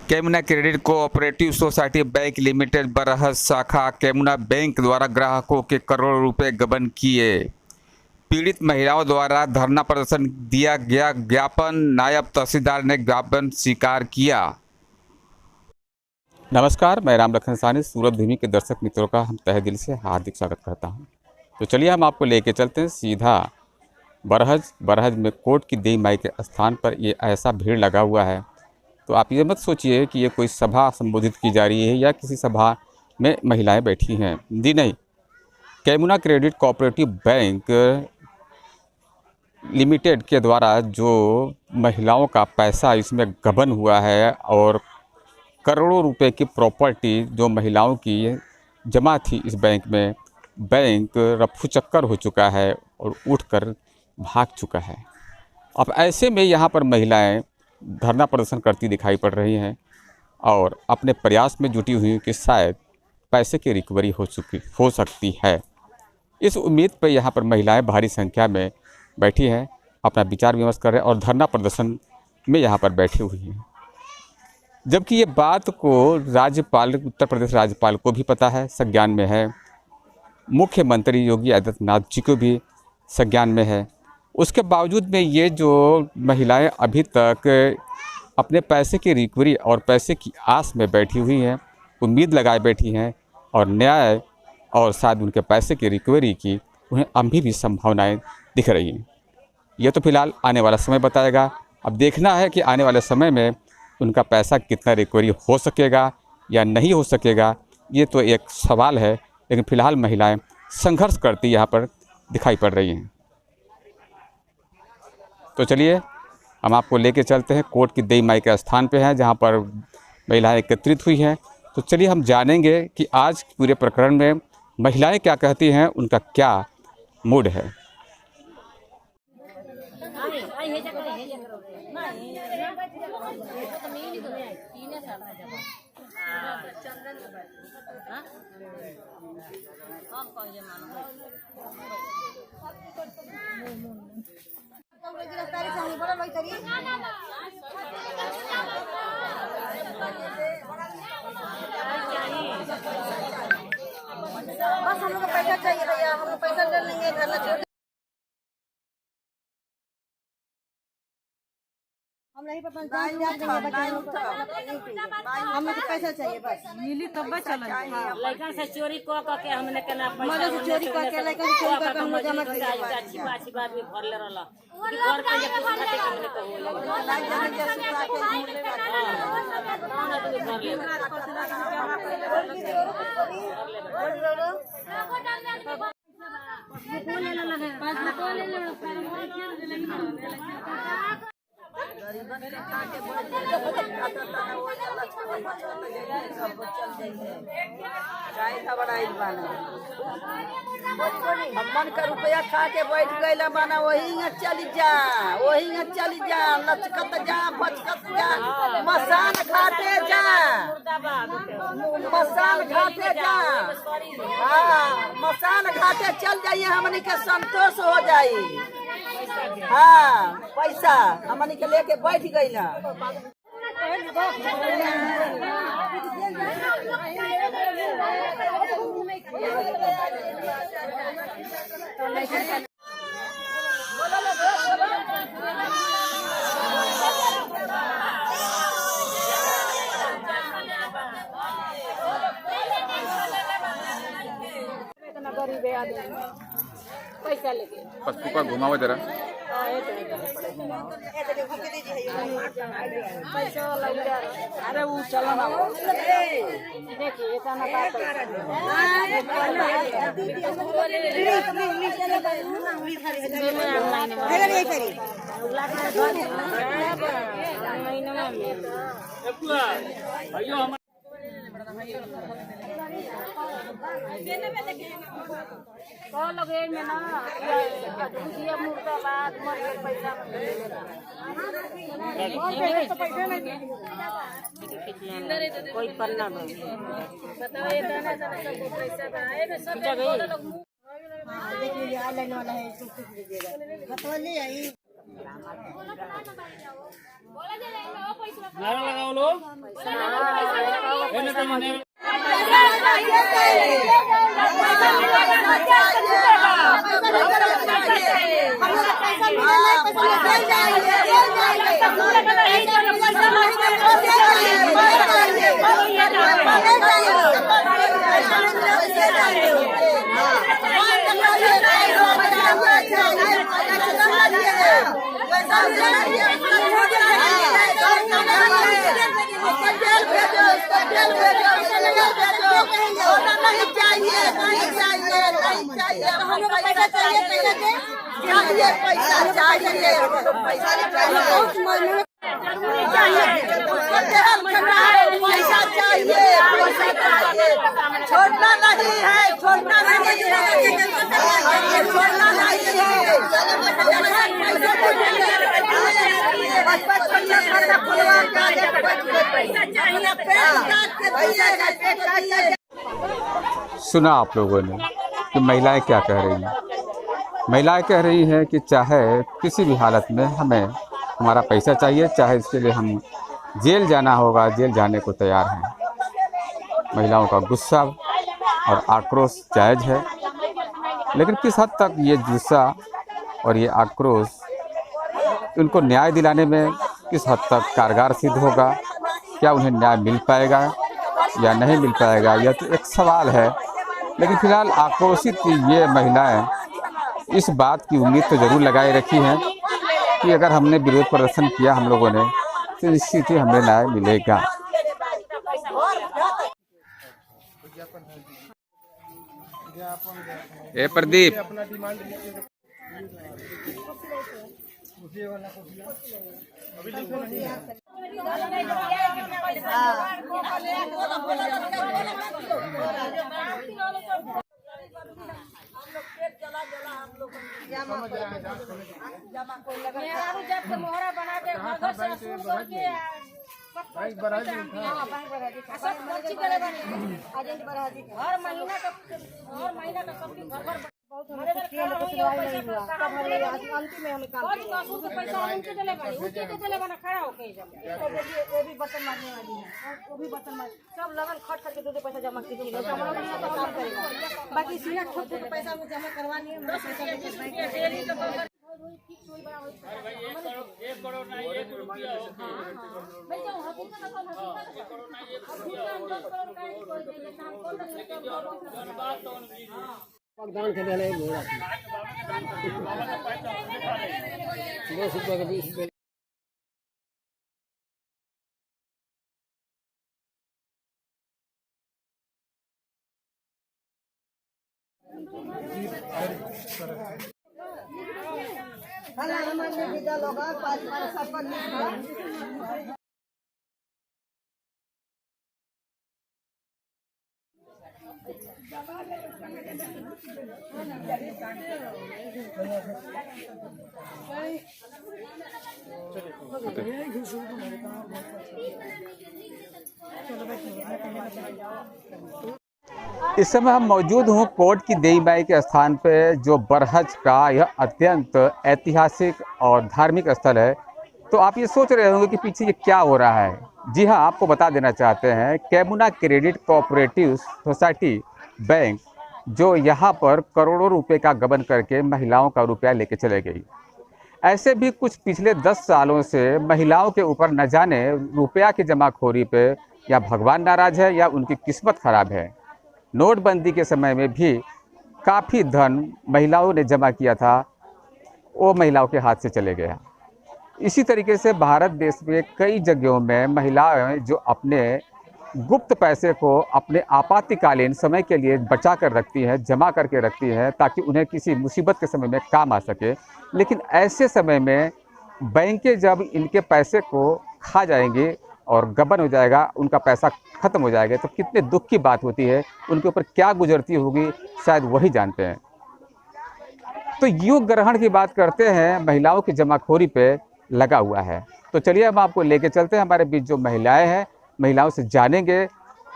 कैमुना credit cooperative society bank limited Barhaj शाखा Kaimuna bank द्वारा ग्राहकों के करोड़ों रुपए गबन किए। पीड़ित महिलाओं द्वारा धरना प्रदर्शन दिया गया ज्ञापन, नायब तहसीलदार ने ज्ञापन स्वीकार किया। नमस्कार, मैं राम लखन सानी सूरजभूमि के दर्शक मित्रों का हम तहे दिल से हार्दिक स्वागत करता हूं। तो चलिए हम आपको लेके चलते हैं सीधा बरहज में कोर्ट की देवी माई के स्थान पर। ये ऐसा भीड़ लगा हुआ है, तो आप ये मत सोचिए कि ये कोई सभा संबोधित की जा रही है या किसी सभा में महिलाएं बैठी हैं। जी नहीं, कैमुना क्रेडिट कोऑपरेटिव बैंक लिमिटेड के द्वारा जो महिलाओं का पैसा इसमें गबन हुआ है और करोड़ों रुपए की प्रॉपर्टी जो महिलाओं की जमा थी इस बैंक में, बैंक रफू चक्कर हो चुका है और उठकर भाग चुका है। अब ऐसे में यहाँ पर महिलाएं धरना प्रदर्शन करती दिखाई पड़ रही हैं और अपने प्रयास में जुटी हुई कि शायद पैसे की रिकवरी हो सकती है। इस उम्मीद पर यहाँ पर महिलाएं भारी संख्या में बैठी हैं, अपना विचार विमर्श कर रहे हैं और धरना प्रदर्शन में यहाँ पर बैठी हुई हैं। जबकि ये बात को राज्यपाल, उत्तर प्रदेश राज्यपाल को भी पता है, संज्ञान में है, मुख्यमंत्री योगी आदित्यनाथ जी को भी संज्ञान में है। उसके बावजूद में ये जो महिलाएं अभी तक अपने पैसे की रिकवरी और पैसे की आस में बैठी हुई हैं, उम्मीद लगाए बैठी हैं और न्याय और शायद उनके पैसे की रिकवरी की उन्हें अभी भी संभावनाएं दिख रही हैं। ये तो फिलहाल आने वाला समय बताएगा। अब देखना है कि आने वाले समय में उनका पैसा कितना रिकवरी हो सकेगा या नहीं हो सकेगा, ये तो एक सवाल है। लेकिन फ़िलहाल महिलाएं संघर्ष करती यहाँ पर दिखाई पड़ रही हैं। तो चलिए हम आपको लेके चलते हैं कोर्ट की देवी माई के स्थान पे हैं, जहाँ पर महिलाएं एकत्रित हुई हैं। तो चलिए हम जानेंगे कि आज पूरे प्रकरण में महिलाएं क्या कहती हैं, उनका क्या मूड है। बस हम लोग को पैसा चाहिए भैया, हम लोग पैसा ले लेंगे, घर ना छोड़ हम नहीं पर 50,000 देंगे बच्चे लोग को। हम लोग को पैसा चाहिए, बस मिली तब चला। लड़का से चोरी को के हमने केना पैसा मदद से चोरी करके लड़का से चोरी करके हम लोग जमा किया। अच्छी बात भी भर ले रहला घर के जे कुछ खाते हमने कहू मन का रुपया खा के बैठ गए माना वही चली जा, लचकत जा, फचकत जा, मसान खाते जा, हाँ मसान घाटे चल जाइए, हमनी के संतोष हो जाई। हाँ पैसा हमनी के लेके बैठ गई ना। पैसा लेके पप्पू का घुमाओ जरा। अरे वो चला ना देखिए ऐसा ना बात कह लगे में ना ये मुर्दाबाद मर गए पैसा कोई पन्ना बताओ ये दाना सब पैसा आए में सब देखिए आने वाला है, इसको कुछ दीजिएगा। नारा लगाओ लोग। छोड़ना नहीं है, छोड़ना नहीं है, छोड़ना नहीं है। सुना आप लोगों ने कि महिलाएं क्या कह रही हैं। महिलाएं कह रही हैं कि चाहे किसी भी हालत में हमें हमारा पैसा चाहिए, चाहे इसके लिए हम जेल जाना होगा, जेल जाने को तैयार हैं। महिलाओं का गुस्सा और आक्रोश जायज़ है, लेकिन किस हद तक ये गुस्सा और ये आक्रोश उनको न्याय दिलाने में किस हद तक कारगर सिद्ध होगा, क्या उन्हें न्याय मिल पाएगा या नहीं मिल पाएगा, यह तो एक सवाल है। लेकिन फिलहाल आक्रोशित ये महिलाएं इस बात की उम्मीद तो ज़रूर लगाए रखी है कि अगर हमने विरोध प्रदर्शन किया हम लोगों ने तो निश्चित ही हमें न्याय मिलेगा। ए प्रदीप, मोहरा बना के घर घर से असूल करके हर महीना का सबकी घर घर अंतिम में हमें पैसा उनके दिले बानी, उनके के दिले बना खड़ा होके वो भी बर्तन मारने वाली है, वो भी बर्तन मार सब लगन खट खट के दे पैसा जमा कीजिए। हम लोग यहाँ तो काम करेगा, बाकी सीधा ठोक के पैसा में जमा करवानी है। डेली तो फिक्स हुई बड़ा होई 1 करोड़ ना 1 रुपया भाई जो हकीकत है दान के देने घोड़ा 10 रुपये का 20 रुपये। इस समय हम मौजूद हूँ कोट की देवी माई के स्थान पे, जो बरहज का यह अत्यंत ऐतिहासिक और धार्मिक स्थल है। तो आप ये सोच रहे होंगे कि पीछे ये क्या हो रहा है। जी हाँ, आपको बता देना चाहते हैं, कैमुना क्रेडिट कोऑपरेटिव सोसाइटी बैंक जो यहाँ पर करोड़ों रुपए का गबन करके महिलाओं का रुपया लेके चले गई। ऐसे भी कुछ पिछले 10 सालों से महिलाओं के ऊपर न जाने रुपया की जमाखोरी पे या भगवान नाराज है या उनकी किस्मत खराब है। नोटबंदी के समय में भी काफ़ी धन महिलाओं ने जमा किया था, वो महिलाओं के हाथ से चले गया। इसी तरीके से भारत देश में कई जगहों में महिलाएं जो अपने गुप्त पैसे को अपने आपातकालीन समय के लिए बचा कर रखती हैं, जमा करके रखती हैं, ताकि उन्हें किसी मुसीबत के समय में काम आ सके। लेकिन ऐसे समय में बैंकें जब इनके पैसे को खा जाएंगी और गबन हो जाएगा, उनका पैसा ख़त्म हो जाएगा, तो कितने दुख की बात होती है, उनके ऊपर क्या गुजरती होगी, शायद वही जानते हैं। तो युग ग्रहण की बात करते हैं, महिलाओं की जमाखोरी पे लगा हुआ है। तो चलिए हम आपको लेके चलते हैं, हमारे बीच जो महिलाएं हैं, महिलाओं से जानेंगे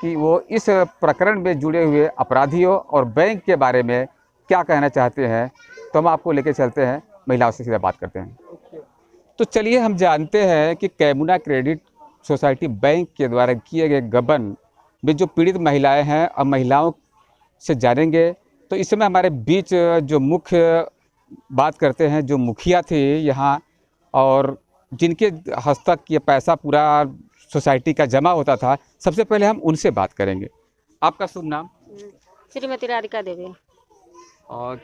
कि वो इस प्रकरण में जुड़े हुए अपराधियों और बैंक के बारे में क्या कहना चाहते हैं। तो हम आपको लेके चलते हैं, महिलाओं से सीधा बात करते हैं। तो चलिए हम जानते हैं कि कैमुना क्रेडिट सोसाइटी बैंक के द्वारा किए गए गबन में जो पीड़ित महिलाएं हैं और महिलाओं से जानेंगे। तो इस समय हमारे बीच जो मुख्य बात करते हैं, जो मुखिया थे यहाँ और जिनके हस्तक ये पैसा पूरा सोसाइटी का जमा होता था, सबसे पहले हम उनसे बात करेंगे। आपका शुभ नाम? श्रीमती राधिका देवी। और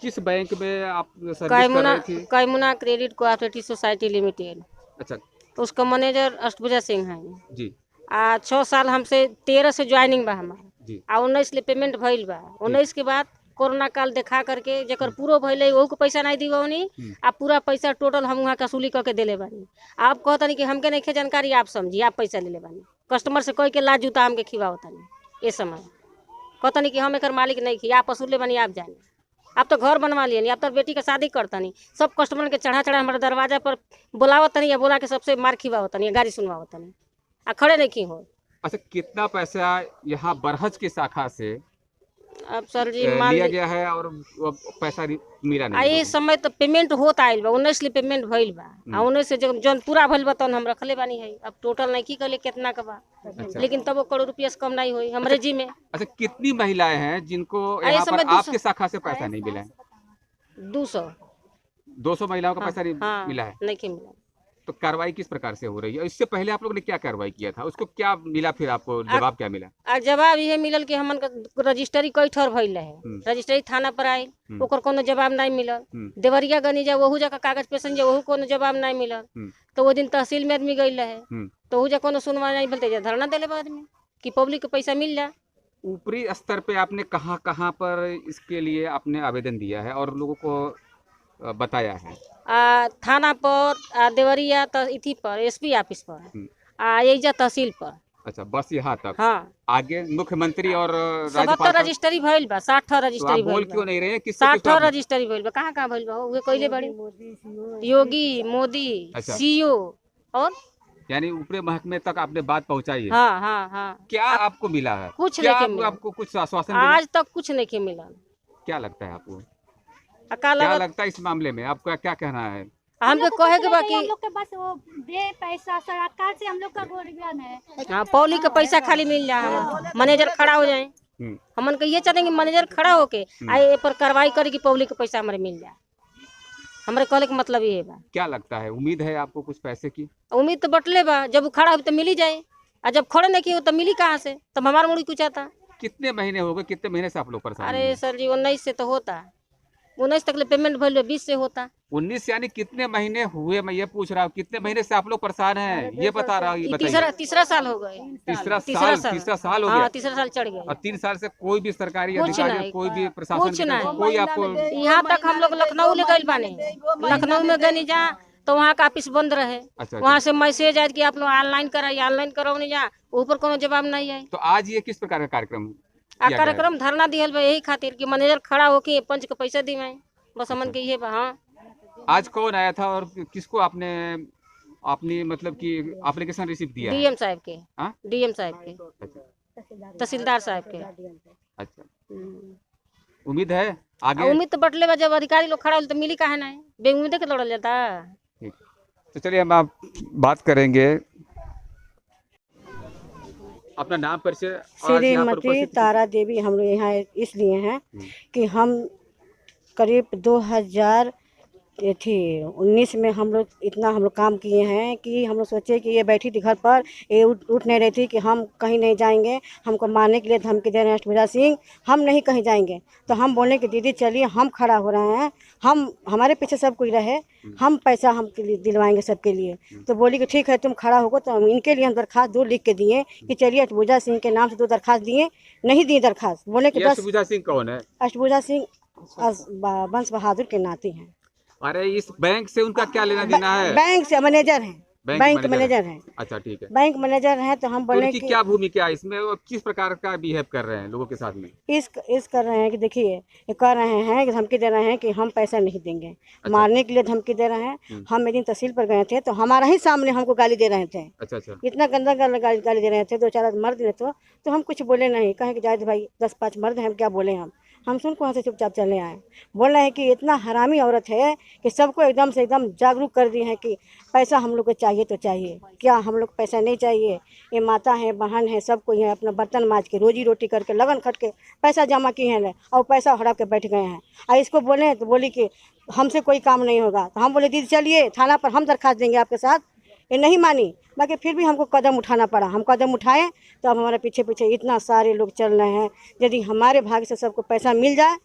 किस बैंक में आप सर्विस कर रही थी? कैमुना क्रेडिट कोऑपरेटिव सोसाइटी लिमिटेड। अच्छा तो उसका मैनेजर अष्टभुजा सिंह है जी। 6 साल हमसे 13 से ज्वाइनिंग बा हमार जी। 19 ले पेमेंट भइल बा। 19 के बाद कोरोना काल देखा करके जेकर पूरो भइले ओहू को पैसा नहीं दीवनी आ पूरा पैसा टोटल हम वहाँ वसूली करके देले बानी। आप कहतनी कि हमके नहीं जानकारी, आप समझी, आप पैसा ले ले बानी कस्टमर से कह के ला जूता हमके खिवावतनी। ये समय कहतनी कि हम एकर मालिक नहीं खी, आप वसूल ले बानी, आप जानी। आप तो घर बनवा लिए, आप तो बेटी का शादी करतनी, सब कस्टमर के चढ़ा हमारे दरवाजा पर बुलावतनी या बोला के सबसे मार खिवावतनी, गाड़ी सुनवावतनी आ खड़े नहीं की हो। अच्छा, कितना पैसा यहाँ बरहज की शाखा से अब सर जी लिया गया है और वो पैसा मिला नहीं? ये समय तो पेमेंट होता आइल बा, 19 ले पेमेंट भइल बा आ 19 से जौन पूरा भइल बा तौन हम रखले बानी है। अब टोटल नहीं की कहले कितना का बा। अच्छा। लेकिन तब वो करोड़ रुपया से कम नहीं होई हमारे जी में। अच्छा, कितनी महिलाएं हैं जिनको यहाँ समय पर 200 आपके शाखा से पैसा नहीं मिला है? 200 महिलाओं का पैसा नहीं मिला है। नहीं की मिला। तो कार्रवाई किस प्रकार से हो रही है? इससे पहले आप लोगों ने क्या कार्रवाई किया था? उसको क्या मिला, फिर आपको जवाब क्या मिला? आ जवाब ये मिलल कि हमन का रजिस्ट्री कई ठर भइल है, रजिस्ट्री थाना पर आइल, ओकर कोनो जवाब नहीं मिलल। देवरिया गनी जा वहू जगह कागज पेशन जा वहू कोनो जवाब नहीं मिलल। तो वो दिन तहसील में आदमी गइल है तो वहू जा कोनो सुनवाई नहीं भलते जा धरना देले बा आदमी कि पब्लिक के पैसा मिल जा। ऊपरी स्तर पे आपने कहाँ कहाँ पर इसके लिए आपने आवेदन दिया है और लोगों को बताया है? थाना पर, देवरिया इथी पर, एसपी ऑफिस पर, एजा तहसील पर। अच्छा, बस यहाँ तक? हाँ। आगे मुख्यमंत्री और 77 रजिस्ट्री भइल बा, 60 रजिस्ट्री भइल बा। बोल क्यों नहीं रहे? 60 रजिस्ट्री भइल बा। कहाँ कहाँ भइल बा? वे कइले बड़ी योगी मोदी सीओ और यानी ऊपरी महकमे तक आपने बात पहुँचाई है? हाँ हाँ हाँ। क्या आपको मिला है? कुछ क्या नहीं मिला। आपको कुछ आश्वासन मिला? आज तक कुछ नहीं के मिला। क्या लगता है आपको? क्या लगता है इस मामले में? आपका क्या कहना है? हमको कहे के बाकी हम लोग के बस वो दे पैसा सरकार से, हम लोग का गोरबियन है। हाँ, पौली का पैसा खाली मिल जाए, मैनेजर खड़ा हो जाए। हमन के ये चाहते हैं कि मैनेजर खड़ा होके आए पर कार्रवाई करे कि पब्लिक के पैसा हमारे मिल जाए। हमारे कहले का मतलब ये बा। क्या लगता है, उम्मीद है आपको कुछ पैसे की? उम्मीद तो बटले बा, जब वो खड़ा हो तो मिल ही जाए और जब खड़े नहीं किए तो मिली कहाँ से? तब हमारा मुड़ी कुछ आता। कितने महीने हो गए, कितने महीने से आप लोग परेशान? अरे सर जी 19 से तो होता, 19 तक ले पेमेंट भइल, 20 से होता। 19 यानी कितने महीने हुए? मैं ये पूछ रहा हूँ, कितने महीने से आप लोग परेशान हैं ये बता रहा हूँ। तीसरा साल हो गए। तीसरा साल हो गया? हाँ, तीसरा साल चढ़ गए। और 3 साल से कोई भी सरकारी कुछ अधिकारी, नहीं, कोई भी प्रशासन की तरफ से कोई आपको? यहाँ तक हम लोग लखनऊ ले गए बाने, लखनऊ में गए जा तो वहाँ का ऑफिस बंद रहे। वहाँ से मैसेज आए कि आप लोग ऑनलाइन कराइए, ऑनलाइन कराओ नहीं जा, ऊपर कोनो जवाब नहीं आए। तो आज ये किस प्रकार का कार्यक्रम? कार्यक्रम धरना दिहल बा यही खातिर कि मैनेजर खड़ा होके पंच के पैसा दिवाए, बस हमन के ये बा। हाँ। आज कौन आया था और किसको आपने अपनी मतलब कि एप्लीकेशन रिसीव दिया? डीएम साहब के। हाँ? डीएम साहब के, तहसीलदार साहब के। अच्छा, उम्मीद है आगे? उम्मीद तो बटले बा, जब अधिकारी लोग खड़ा हो तो मिली काहे नहीं, बेउम्मीदे के लड़ल जाता। ठीक, तो चलिए हम आप बात करेंगे। अपना नाम परिचय? श्रीमती तारा देवी। हम लोग यहाँ इसलिए हैं कि हम करीब 2019 में हम लोग इतना काम किए हैं कि हम लोग सोचे कि ये बैठी थी घर पर, ये उठ नहीं रही थी कि हम कहीं नहीं जाएंगे, हमको मारने के लिए धमकी दे रहे हैं अष्टभुजा सिंह, हम नहीं कहीं जाएंगे। तो हम बोले कि दीदी चलिए हम खड़ा हो रहे हैं, हम हमारे पीछे सब कोई रहे, हम पैसा हम दिलवाएंगे सबके लिए। तो बोली कि ठीक है तुम खड़ा होगो। तो इनके लिए हम दरखास्त 2 लिख के दिए कि चलिए अष्टभुजा सिंह के नाम से 2 दरखास्त दिए, नहीं दिए दरखास्त। बोले कि अष्टभुजा सिंह कौन है? अष्टभुजा सिंह वंश बहादुर के नाते हैं। अरे इस बैंक से उनका क्या लेना देना है? बैंक से मैनेजर हैं, बैंक मैनेजर हैं। अच्छा ठीक है, बैंक मैनेजर हैं। तो हम बोले कि क्या भूमिका है इसमें और किस प्रकार का बिहेव कर रहे हैं लोगों के साथ में? इस कर रहे हैं कि देखिए ये कर रहे हैं कि धमकी दे रहे हैं कि हम पैसा नहीं देंगे। अच्छा। मारने के लिए धमकी दे रहे हैं। हम एक दिन तहसील पर गए थे तो हमारा ही सामने हमको गाली दे रहे थे। अच्छा। इतना गंदा गाली दे रहे थे। 2-4 मर्द ने तो हम कुछ बोले नहीं, कहे कि जायद भाई 10-5 मर्द हैं, हम क्या बोले। हम हम सुन वहाँ से चुपचाप चले आए। बोल रहे हैं कि इतना हरामी औरत है कि सबको एकदम से एकदम जागरूक कर दी है कि पैसा हम लोग को चाहिए तो चाहिए, क्या हम लोग को पैसा नहीं चाहिए। ये माता है, बहन है, सबको ये अपना बर्तन माज के रोजी रोटी करके लगन खट के पैसा जमा किए हैं और पैसा हड़प के बैठ गए हैं। और इसको बोले तो बोली कि हमसे कोई काम नहीं होगा। तो हम बोले दीदी चलिए थाना पर हम दरखास्त देंगे आपके साथ। ये नहीं मानी, बाकी फिर भी हमको कदम उठाना पड़ा। हम कदम उठाए तो अब हमारे पीछे पीछे इतना सारे लोग चल रहे हैं। यदि हमारे भाग्य से सबको पैसा मिल जाए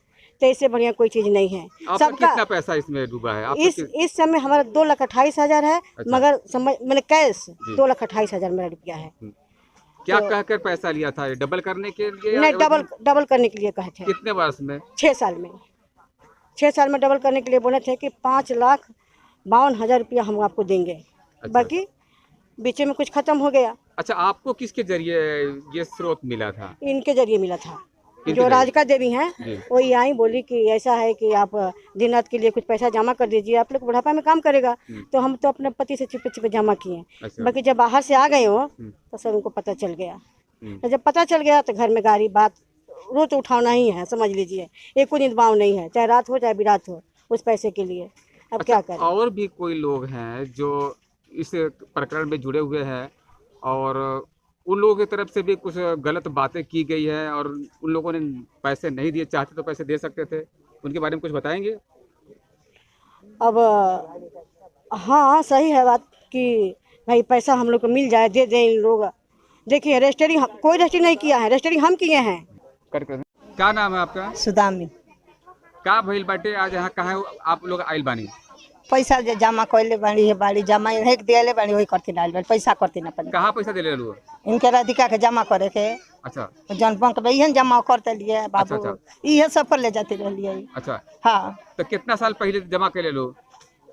तो इससे बढ़िया कोई चीज़ नहीं है। आपका कितना पैसा इसमें डूबा है? इस समय हमारा 2,28,000 है। अच्छा। मगर समझ मैंने कैश 2,28,000 मेरा रुपया है। क्या कहकर पैसा लिया था? ये डबल करने के लिए? नहीं, डबल करने के लिए कहे थे। कितने वर्ष में? 6 साल में। 6 साल में डबल करने के लिए बोले थे कि 5,52,000 रुपया हम आपको देंगे। अच्छा। बाकी बीच में कुछ खत्म हो गया। अच्छा, आपको किसके जरिए ये स्रोत मिला था? इनके जरिए मिला था। इनके जो जरिए? राधिका देवी हैं जी। वही आई, बोली कि ऐसा है कि आप दिन रात के लिए कुछ पैसा जमा कर दीजिए, आप लोग बुढ़ापा में काम करेगा। तो हम तो अपने पति से छिपे छिपे जमा किए। अच्छा। बाकी जब बाहर से आ गए हो तो सब उनको पता चल गया। तो जब पता चल गया तो घर में गाड़ी बात रोज तो उठाना ही है, समझ लीजिए। एक कोई निदबाव नहीं है, चाहे रात हो चाहे बिरात हो, उस पैसे के लिए। अब क्या करें। और भी कोई लोग हैं जो इस प्रकरण में जुड़े हुए हैं और उन लोगों की तरफ से भी कुछ गलत बातें की गई है और उन लोगों ने पैसे नहीं दिए, चाहते तो पैसे दे सकते थे, उनके बारे में कुछ बताएंगे? अब हाँ, सही है बात कि भाई पैसा हम लोग को मिल जाए, दे दें इन लोग। देखिए रजिस्ट्री कोई रजिस्ट्री नहीं किया है, रजिस्ट्री हम किए हैं। क्या नाम है आपका? सुदामी। का भइल बाटे आज यहाँ कहाँ आप लोग आइल बानी? पैसा जमा कैले बाड़ी है, बाड़ी जमा है दिले बाड़ी, वही करती डाल बाड़ी पैसा करती ना अपन। कहाँ पैसा दिले लो? इनके राधिका के जमा करे के। अच्छा। जन बैंक में इहन जमा करते लिए बाबू। अच्छा। इहे सब पर ले जाती रहिए। अच्छा। हाँ। तो कितना साल पहले जमा कर ले लो?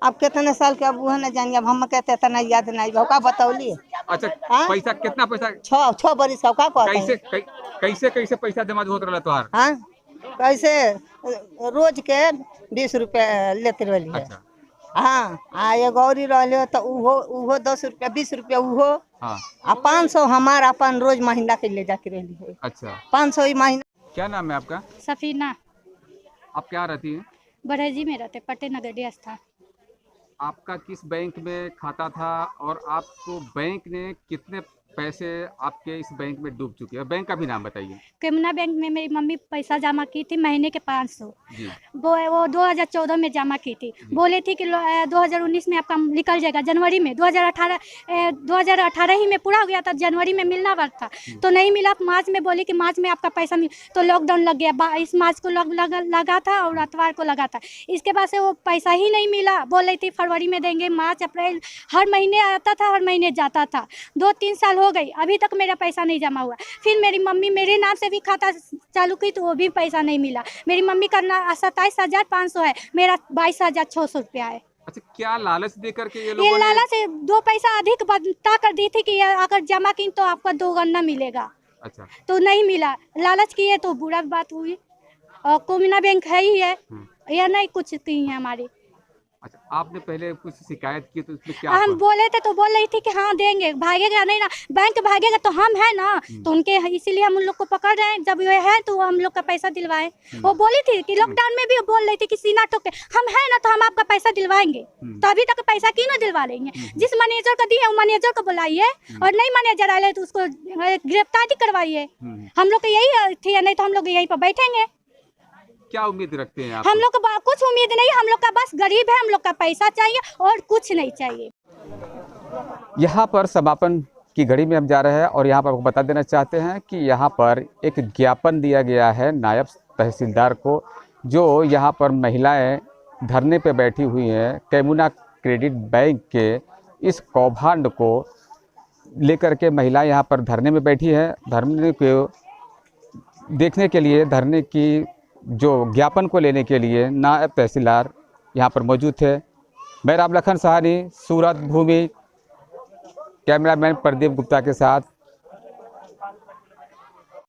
अब कितने साल के अब वो न जानिए, अब हम कहते इतना याद नहीं का बतौली। अच्छा। हाँ? पैसा कितना पैसा? 6 बरिस का कैसे पैसा जमा होत रहा तोहार? हाँ, कैसे रोज के 20 रुपया लेते रही है। अच्छा। हाँ, आ ये गौरी रहे तो उहो 10 रुपया 20 रुपया उहो। हाँ। आ 500 हमारा अपन रोज महीना के ले जाती रही है। अच्छा। 500 ही महीना। क्या नाम है आपका? सफीना। आप क्या रहती हैं? बरहेजी में रहते, पटे नगर स्थान। आपका किस बैंक में खाता था और आपको बैंक ने कितने पैसे आपके इस बैंक में डूब चुके हैं? बैंक का भी नाम बताइए। केमना बैंक में मेरी मम्मी पैसा जमा की थी महीने के 500। जी। वो 2014 में जमा की थी। बोले थी कि 2019 में आपका निकल जाएगा, जनवरी में। 2018 ही में पूरा हो गया था, जनवरी में मिलना वाला था तो नहीं मिला। मार्च में बोली कि मार्च में आपका पैसा मिल, तो लॉकडाउन लग गया। 22 मार्च को लगा था और अतवार को लगा था। इसके बाद से वो पैसा ही नहीं मिला। बोल रही थी फरवरी में देंगे, मार्च अप्रैल हर महीने आता था, हर महीने जाता था। 2-3 साल हो गई, अभी तक मेरा पैसा नहीं जमा हुआ। फिर मेरी मम्मी मेरे नाम से भी खाता चालू की तो वो भी पैसा नहीं मिला। मेरी मम्मी का 27,500 है, मेरा 22,600 रुपया है। अच्छा, क्या लालच देकर के ये ये लोगों ने? लाला से 2 पैसा अधिक बता कर दी थी कि अगर जमा की तो आपका 2 गना मिलेगा। अच्छा। तो नहीं मिला, लालच किए तो बुरा बात हुई। और कोमिना बैंक है ही है, यह नहीं कुछ की है हमारी। अच्छा, आपने पहले कुछ शिकायत की तो उसमें क्या? हम बोले थे तो बोल रही थी कि हाँ देंगे, भागेगा नहीं ना, बैंक भागेगा तो हम है ना, तो उनके इसीलिए हम उन लोग को पकड़ रहे हैं। जब ये है तो हम लोग का पैसा दिलवाए। वो बोली थी कि लॉकडाउन में भी बोल रही थी कि सीना ठोक के हम है ना तो हम आपका पैसा दिलवाएंगे। तो अभी तक पैसा क्यों ना दिलवा लेंगे? जिस मैनेजर को दिए मैनेजर को बुलाइए, और नहीं मैनेजर आए तो उसको गिरफ्तारी करवाइए। हम लोग को यही थी, नहीं तो हम लोग यहीं पर बैठेंगे। क्या उम्मीद रखते हैं आप? हम लोग को कुछ उम्मीद नहीं, हम लोग का बस गरीब है, हम लोग का पैसा चाहिए और कुछ नहीं चाहिए। यहाँ पर समापन की घड़ी में हम जा रहे हैं और यहाँ पर आपको बता देना चाहते हैं कि यहाँ पर एक ज्ञापन दिया गया है नायब तहसीलदार को, जो यहाँ पर महिलाएं धरने पे बैठी हुई हैं कैमुना क्रेडिट बैंक के इस कौभांड को लेकर के महिलाएं यहाँ पर धरने में बैठी है। धरने को देखने के लिए, धरने की जो ज्ञापन को लेने के लिए नायब तहसीलदार यहाँ पर मौजूद थे। मैं राम लखन सहानी, सूरत भूमि, कैमरामैन प्रदीप गुप्ता के साथ